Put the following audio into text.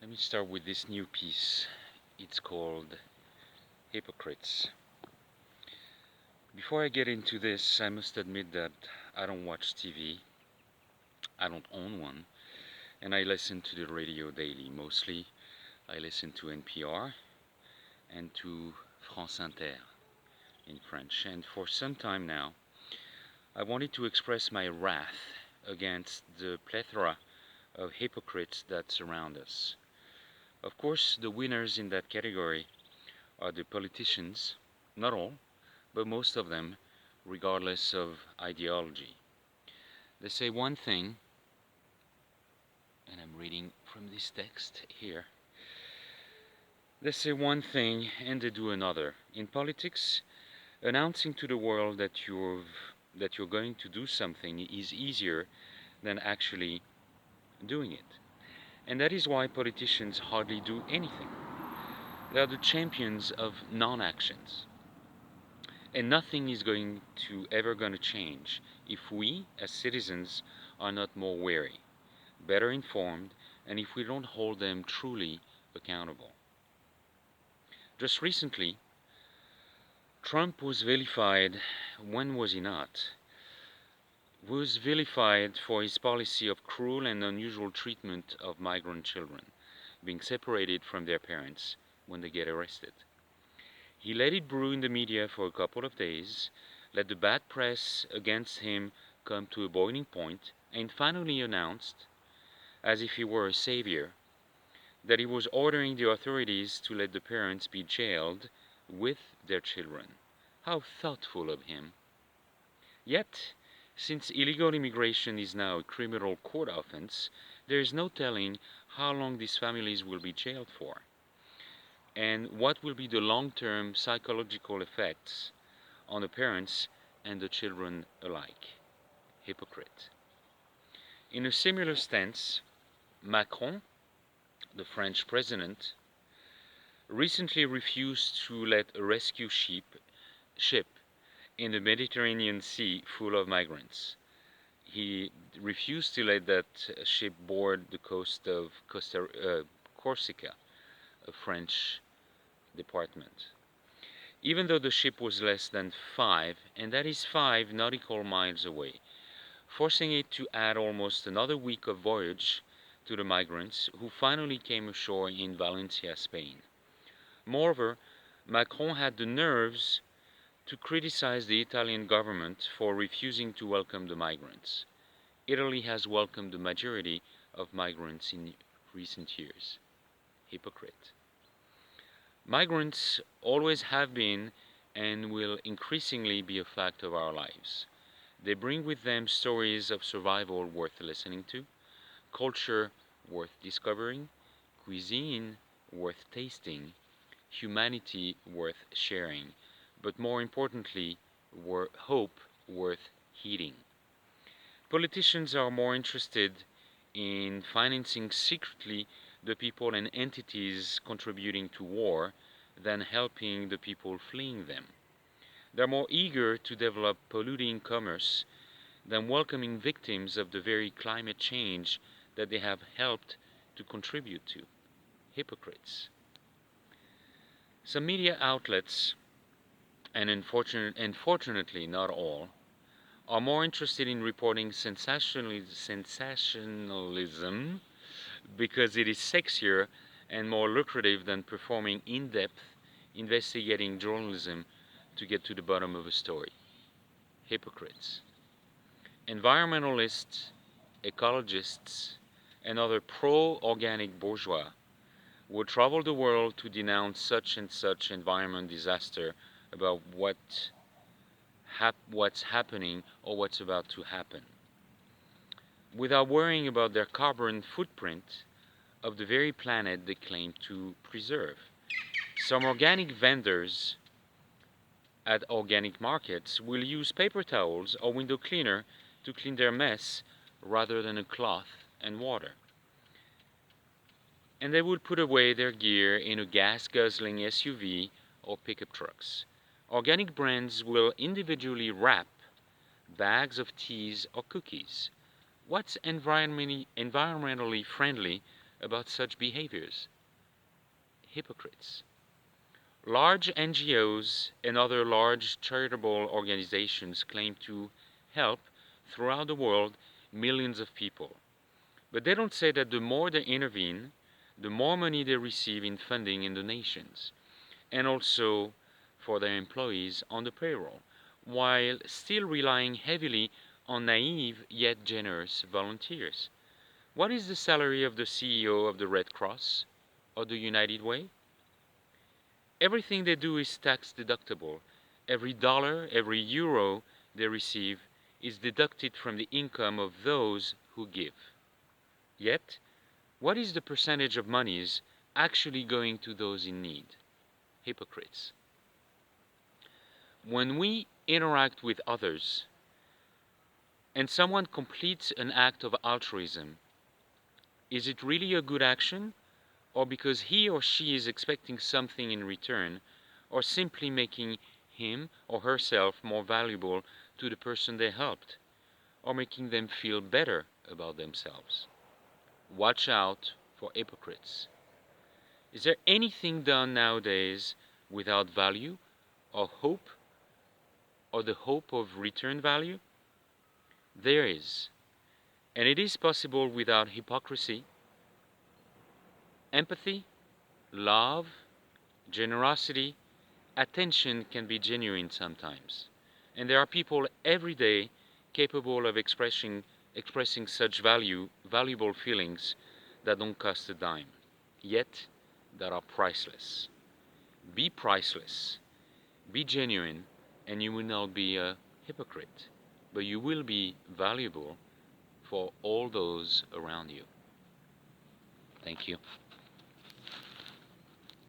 Let me start with this new piece. It's called Hypocrites. Before I get into this, I must admit that I don't watch TV, I don't own one, and I listen to the radio daily. Mostly, I listen to NPR and to France Inter in French. And for some time now, I wanted to express my wrath against the plethora of hypocrites that surround us. Of course, the winners in that category are the politicians, not all, but most of them, regardless of ideology. They say one thing, and I'm reading from this text here. They say one thing and they do another. In politics, announcing to the world that you're going to do something is easier than actually doing it. And that is why politicians hardly do anything. They are the champions of non-actions. And nothing is going to change if we, as citizens, are not more wary, better informed, and if we don't hold them truly accountable. Just recently, Trump was vilified. When was he not? Was vilified for his policy of cruel and unusual treatment of migrant children, being separated from their parents when they get arrested. He let it brew in the media for a couple of days, let the bad press against him come to a boiling point, and finally announced, as if he were a savior, that he was ordering the authorities to let the parents be jailed with their children. How thoughtful of him. Yet, since illegal immigration is now a criminal court offense, there is no telling how long these families will be jailed for, and what will be the long-term psychological effects on the parents and the children alike. Hypocrite. In a similar stance, Macron, the French president, recently refused to let a rescue ship in the Mediterranean Sea full of migrants. He refused to let that ship board the coast of Corsica, a French department. Even though the ship was less than 5, and that is 5 nautical miles away, forcing it to add almost another week of voyage to the migrants who finally came ashore in Valencia, Spain. Moreover, Macron had the nerves to criticize the Italian government for refusing to welcome the migrants. Italy has welcomed the majority of migrants in recent years. Hypocrite. Migrants always have been and will increasingly be a fact of our lives. They bring with them stories of survival worth listening to, culture worth discovering, cuisine worth tasting, humanity worth sharing, but more importantly, hope worth heeding. Politicians are more interested in financing secretly the people and entities contributing to war than helping the people fleeing them. They're more eager to develop polluting commerce than welcoming victims of the very climate change that they have helped to contribute to. Hypocrites. Some media outlets, and unfortunately not all, are more interested in reporting sensationalism because it is sexier and more lucrative than performing in-depth investigating journalism to get to the bottom of a story. Hypocrites. Environmentalists, ecologists, and other pro-organic bourgeois will travel the world to denounce such and such environment disaster about what's happening or what's about to happen, without worrying about their carbon footprint of the very planet they claim to preserve. Some organic vendors at organic markets will use paper towels or window cleaner to clean their mess rather than a cloth and water. And they will put away their gear in a gas-guzzling SUV or pickup trucks. Organic brands will individually wrap bags of teas or cookies. What's environmentally friendly about such behaviors? Hypocrites. Large NGOs and other large charitable organizations claim to help throughout the world millions of people. But they don't say that the more they intervene, the more money they receive in funding and donations, and also for their employees on the payroll, while still relying heavily on naive yet generous volunteers. What is the salary of the CEO of the Red Cross or the United Way? Everything they do is tax deductible. Every dollar, every euro they receive is deducted from the income of those who give. Yet, what is the percentage of monies actually going to those in need? Hypocrites. When we interact with others and someone completes an act of altruism, is it really a good action, or because he or she is expecting something in return, or simply making him or herself more valuable to the person they helped, or making them feel better about themselves? Watch out for hypocrites. Is there anything done nowadays without value or hope, or the hope of return value? There is. And it is possible without hypocrisy, empathy, love, generosity. Attention can be genuine sometimes. And there are people every day capable of expressing such valuable feelings that don't cost a dime, yet that are priceless. Be priceless, be genuine, and you will not be a hypocrite, but you will be valuable for all those around you. Thank you.